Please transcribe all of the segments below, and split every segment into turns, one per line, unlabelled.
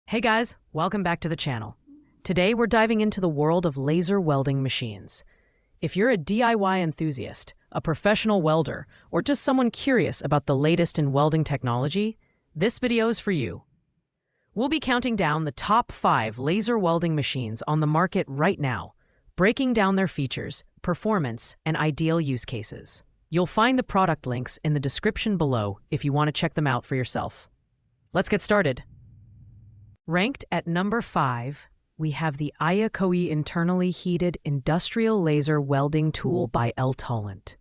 Hey guys, welcome back to the channel. Today we're diving into the world of laser welding machines. If you're a DIY enthusiast, a professional welder, or just someone curious about the latest in welding technology, this video is for you. We'll be counting down the top 5 laser welding machines on the market right now, breaking down their features, performance, and ideal use cases. You'll find the product links in the description below if you want to check them out for yourself. Let's get started. Ranked at number 5, we have the IGBT internally heated industrial laser welding tool by Welder.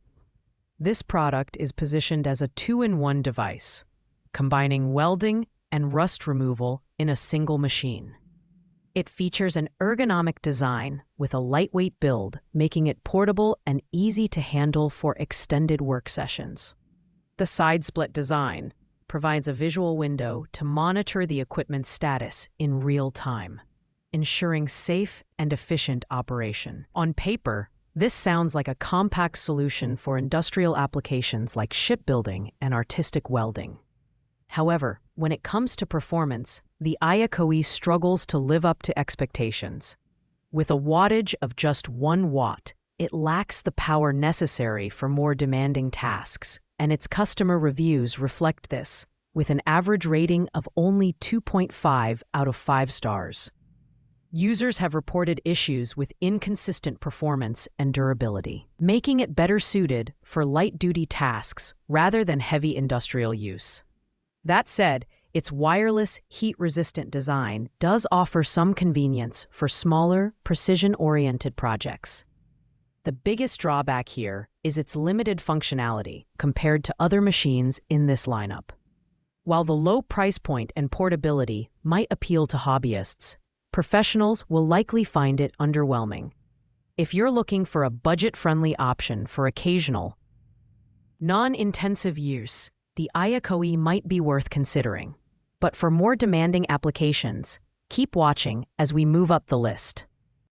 This product is positioned as a 2-in-1 device, combining welding and rust removal in a single machine. It features an ergonomic design with a lightweight build, making it portable and easy to handle for extended work sessions. The side-split design provides a visual window to monitor the equipment's status in real time, ensuring safe and efficient operation. On paper, this sounds like a compact solution for industrial applications like shipbuilding and artistic welding. However, when it comes to performance, the IGBT struggles to live up to expectations. With a wattage of just 1 watt, it lacks the power necessary for more demanding tasks, and its customer reviews reflect this, with an average rating of only 2.5 out of 5 stars. Users have reported issues with inconsistent performance and durability, making it better suited for light-duty tasks rather than heavy industrial use. That said, its wireless, heat-resistant design does offer some convenience for smaller, precision-oriented projects. The biggest drawback here is its limited functionality compared to other machines in this lineup. While the low price point and portability might appeal to hobbyists, professionals will likely find it underwhelming. If you're looking for a budget-friendly option for occasional, non-intensive use, the IGBT might be worth considering. But for more demanding applications, keep watching as we move up the list.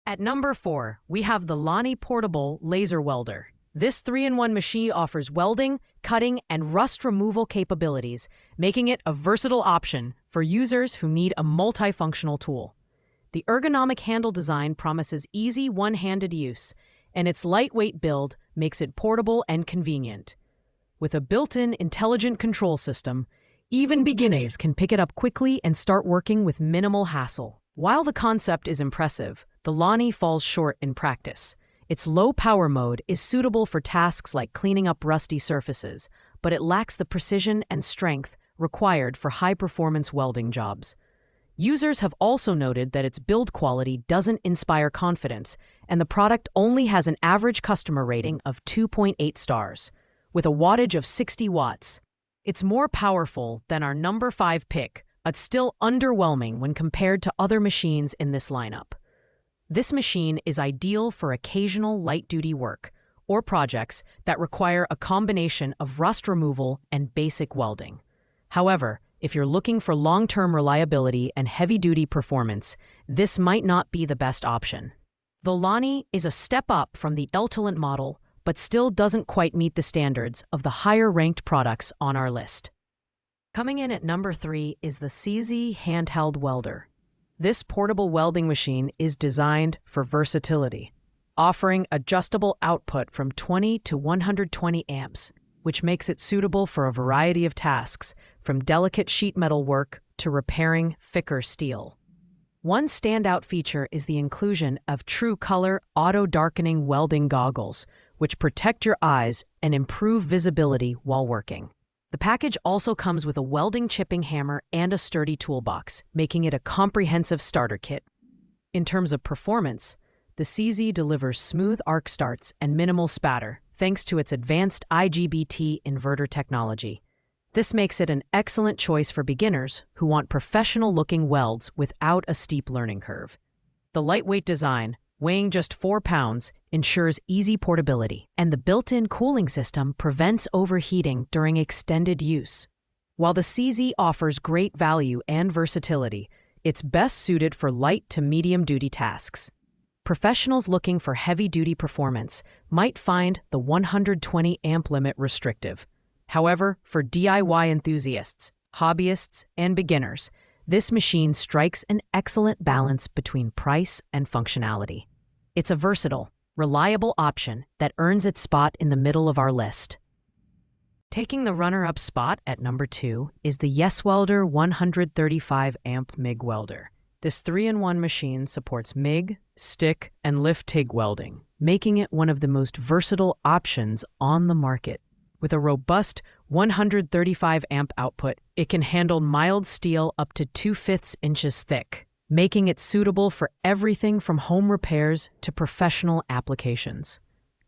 At number 4, we have the Lani Portable Laser Welder. This 3-in-1 machine offers welding, cutting, and rust removal capabilities, making it a versatile option for users who need a multifunctional tool. The ergonomic handle design promises easy one-handed use, and its lightweight build makes it portable and convenient. With a built-in intelligent control system, even beginners can pick it up quickly and start working with minimal hassle. While the concept is impressive, the Lani falls short in practice. Its low power mode is suitable for tasks like cleaning up rusty surfaces, but it lacks the precision and strength required for high-performance welding jobs. Users have also noted that its build quality doesn't inspire confidence, and the product only has an average customer rating of 2.8 stars. With a wattage of 60 watts, it's more powerful than our number 5 pick, but still underwhelming when compared to other machines in this lineup. This machine is ideal for occasional light-duty work or projects that require a combination of rust removal and basic welding. However, if you're looking for long-term reliability and heavy-duty performance, this might not be the best option. The Lani is a step up from the Welder model, but still doesn't quite meet the standards of the higher-ranked products on our list. Coming in at number 3 is the CZ handheld welder. This portable welding machine is designed for versatility, offering adjustable output from 20 to 120 amps, which makes it suitable for a variety of tasks, from delicate sheet metal work to repairing thicker steel. One standout feature is the inclusion of true color auto-darkening welding goggles, which protect your eyes and improve visibility while working. The package also comes with a welding chipping hammer and a sturdy toolbox, making it a comprehensive starter kit. In terms of performance, the CZ delivers smooth arc starts and minimal spatter, thanks to its advanced IGBT inverter technology. This makes it an excellent choice for beginners who want professional-looking welds without a steep learning curve. The lightweight design, weighing just 4 pounds, ensures easy portability, and the built-in cooling system prevents overheating during extended use. While the CZ offers great value and versatility, it's best suited for light to medium-duty tasks. Professionals looking for heavy-duty performance might find the 120 amp limit restrictive. However, for DIY enthusiasts, hobbyists, and beginners, This machine strikes an excellent balance between price and functionality. It's a versatile, reliable option that earns its spot in the middle of our list. Taking the runner-up spot at number 2 is the Welder 135 amp MIG welder. This 3-in-1 machine supports MIG, stick, and lift TIG welding, making it one of the most versatile options on the market. With a robust 135 amp output, it can handle mild steel up to 2/5 inches thick, making it suitable for everything from home repairs to professional applications.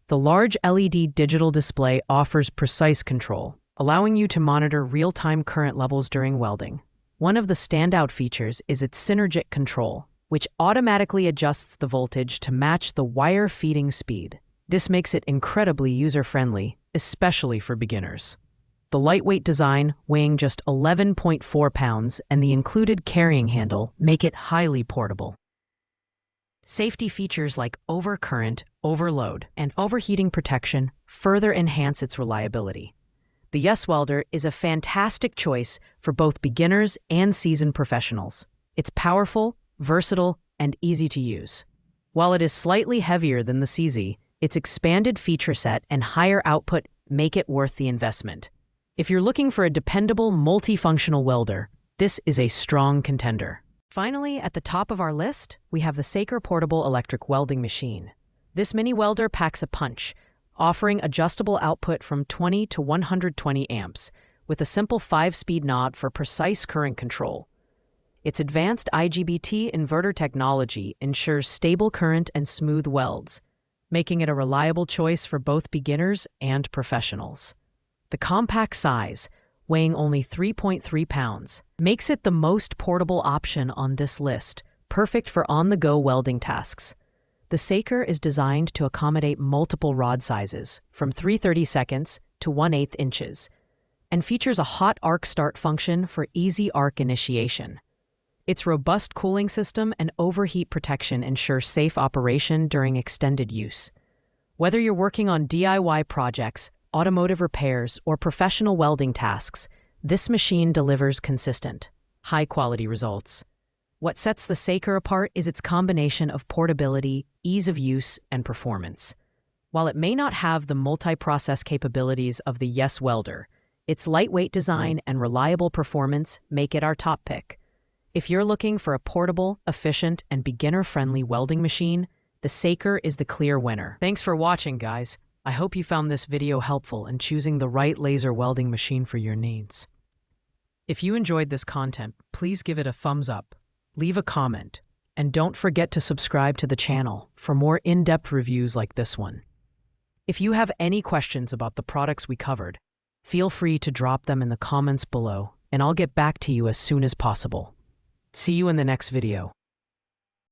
The large LED digital display offers precise control, allowing you to monitor real-time current levels during welding. One of the standout features is its synergic control, which automatically adjusts the voltage to match the wire feeding speed. This makes it incredibly user-friendly, especially for beginners. The lightweight design, weighing just 11.4 pounds, and the included carrying handle make it highly portable. Safety features like overcurrent, overload, and overheating protection further enhance its reliability. The Welder is a fantastic choice for both beginners and seasoned professionals. It's powerful, versatile, and easy to use. While it is slightly heavier than the CZ, its expanded feature set and higher output make it worth the investment. If you're looking for a dependable, multifunctional welder, this is a strong contender. Finally, at the top of our list, we have the Saker portable electric welding machine. This mini welder packs a punch, offering adjustable output from 20 to 120 amps, with a simple 5-speed knob for precise current control. Its advanced IGBT inverter technology ensures stable current and smooth welds, making it a reliable choice for both beginners and professionals. The compact size, weighing only 3.3 pounds, makes it the most portable option on this list, perfect for on-the-go welding tasks. The Saker is designed to accommodate multiple rod sizes, from 3/32 to 1/8 inches, and features a hot arc start function for easy arc initiation. Its robust cooling system and overheat protection ensure safe operation during extended use. Whether you're working on DIY projects, automotive repairs, or professional welding tasks, this machine delivers consistent, high-quality results. What sets the Saker apart is its combination of portability, ease of use, and performance. While it may not have the multi-process capabilities of the Welder, its lightweight design and reliable performance make it our top pick. If you're looking for a portable, efficient, and beginner-friendly welding machine, the Saker is the clear winner. Thanks for watching, guys. I hope you found this video helpful in choosing the right laser welding machine for your needs. If you enjoyed this content, please give it a thumbs up, leave a comment, and don't forget to subscribe to the channel for more in-depth reviews like this one. If you have any questions about the products we covered, feel free to drop them in the comments below, and I'll get back to you as soon as possible. See you in the next video.